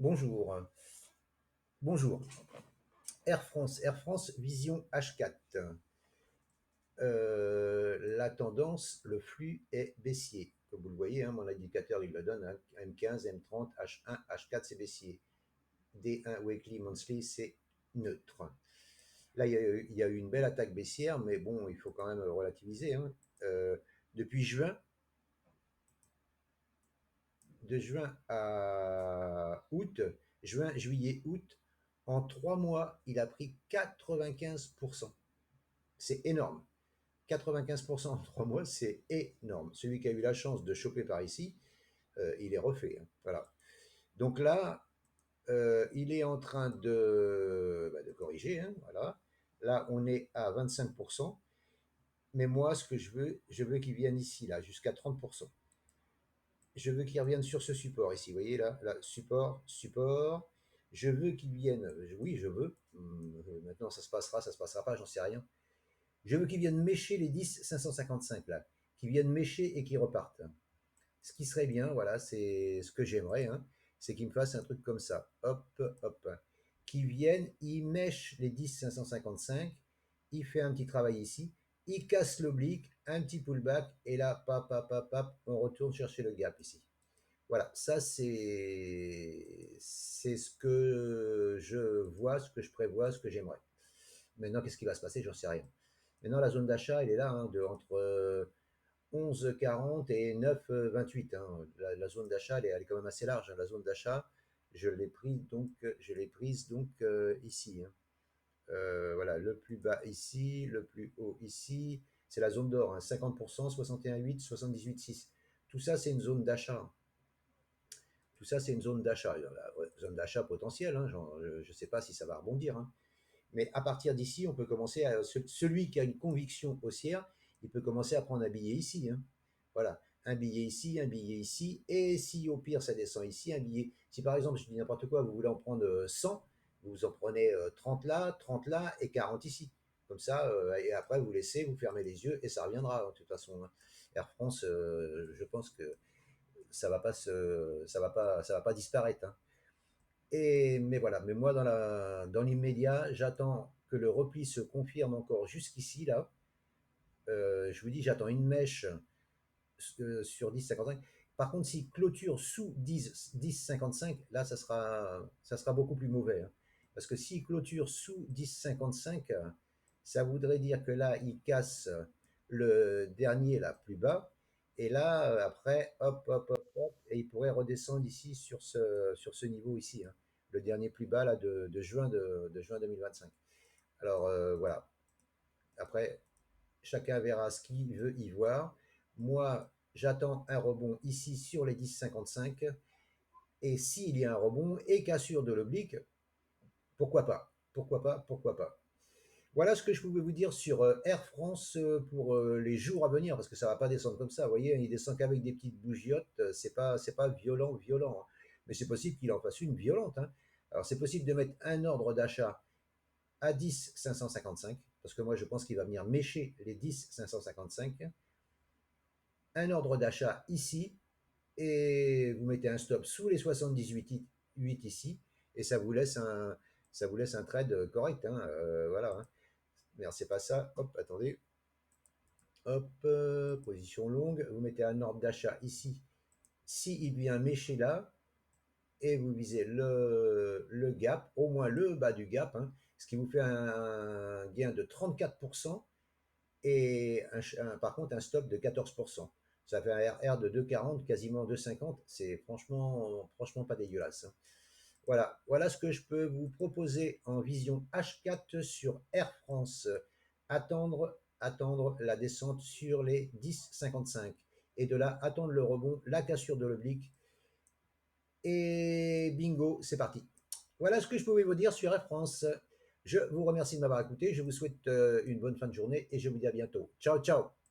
Bonjour. Bonjour. Air France Vision H4. La tendance, le flux est baissier. Comme vous le voyez, hein, mon indicateur, il le donne. Hein, M15, M30, H1, H4, c'est baissier. D1 Weekly Monthly, c'est neutre. Là, il y a eu une belle attaque baissière, mais bon, il faut quand même relativiser. Hein. Depuis juin, de juin à août, juin, juillet, août, en 3 mois, il a pris 95%. C'est énorme. 95% en 3 mois, c'est énorme. Celui qui a eu la chance de choper par ici, il est refait. Hein. Voilà. Donc là, il est en train de corriger. Hein, voilà. Là, on est à 25%. Mais moi, ce que je veux qu'il vienne ici, là, jusqu'à 30%. Je veux qu'il revienne sur ce support ici. Vous voyez là, là support, support. Je veux qu'il vienne. Oui, je veux. Maintenant, ça se passera pas, j'en sais rien. Je veux qu'ils viennent mécher les 10 555 là, qu'ils viennent mécher et qu'ils repartent. Ce qui serait bien, voilà, c'est ce que j'aimerais, hein, c'est qu'ils me fassent un truc comme ça. Hop, hop. Qu'ils viennent, ils mèchent les 10 555, il fait un petit travail ici, il casse l'oblique, un petit pullback, et là, pap, pap, pap, pap, on retourne chercher le gap ici. Voilà, ça c'est ce que je vois, ce que je prévois, ce que j'aimerais. Maintenant, qu'est-ce qui va se passer? J'en sais rien. Maintenant, la zone d'achat, elle est là, hein, entre 11,40 et 9,28. Hein. La zone d'achat, elle est quand même assez large. Hein. La zone d'achat, je l'ai prise donc ici. Hein. Voilà, le plus bas ici, le plus haut ici. C'est la zone d'or, hein, 50%, 61,8, 78,6. Tout ça, c'est une zone d'achat. Tout ça, c'est une zone d'achat. Zone d'achat potentielle. Hein, genre, je ne sais pas si ça va rebondir. Hein. Mais à partir d'ici, on peut commencer à. Celui qui a une conviction haussière, il peut commencer à prendre un billet ici. Hein. Voilà. Un billet ici, un billet ici. Et si au pire ça descend ici, un billet. Si par exemple, je dis n'importe quoi, vous voulez en prendre 100, vous en prenez 30 là et 40 ici. Comme ça, et après vous laissez, vous fermez les yeux et ça reviendra. De toute façon, hein. Air France, je pense que ça va pas disparaître. Hein. Mais voilà, mais moi dans l'immédiat, j'attends que le repli se confirme encore jusqu'ici là. Je vous dis, j'attends une mèche sur 10,55. Par contre, si clôture sous 10,55, là, ça sera beaucoup plus mauvais. Hein. Parce que si clôture sous 10,55, ça voudrait dire que là, il casse le dernier là plus bas. Et là, après, hop, hop, hop, hop, et il pourrait redescendre ici sur ce niveau ici. Hein. Le dernier plus bas là de juin 2025. Alors voilà. Après, chacun verra ce qu'il veut y voir. Moi, j'attends un rebond ici sur les 10,55. Et s'il y a un rebond et cassure de l'oblique, pourquoi pas? Pourquoi pas? Pourquoi pas? Voilà ce que je pouvais vous dire sur Air France pour les jours à venir, parce que ça ne va pas descendre comme ça. Vous voyez, il descend qu'avec des petites bougiottes. C'est pas violent, violent. Hein. Mais c'est possible qu'il en fasse une violente. Hein. Alors, c'est possible de mettre un ordre d'achat à 10 555, parce que moi, je pense qu'il va venir mécher les 10 555. Un ordre d'achat ici, et vous mettez un stop sous les 78 ici, et ça vous laisse un trade correct. Hein, voilà. Hein. Merde, c'est pas ça. Hop, attendez. Hop, position longue. Vous mettez un ordre d'achat ici. Si il vient mécher là, et vous visez le gap, au moins le bas du gap, hein, ce qui vous fait un gain de 34%, et par contre un stop de 14%. Ça fait un RR de 2,40, quasiment 2,50. C'est franchement pas dégueulasse. Hein. Voilà, voilà ce que je peux vous proposer en vision H4 sur Air France. Attendre la descente sur les 10,55. Et de là, attendre le rebond, la cassure de l'oblique. Et bingo, c'est parti. Voilà ce que je pouvais vous dire sur Air France. Je vous remercie de m'avoir écouté. Je vous souhaite une bonne fin de journée et je vous dis à bientôt. Ciao, ciao.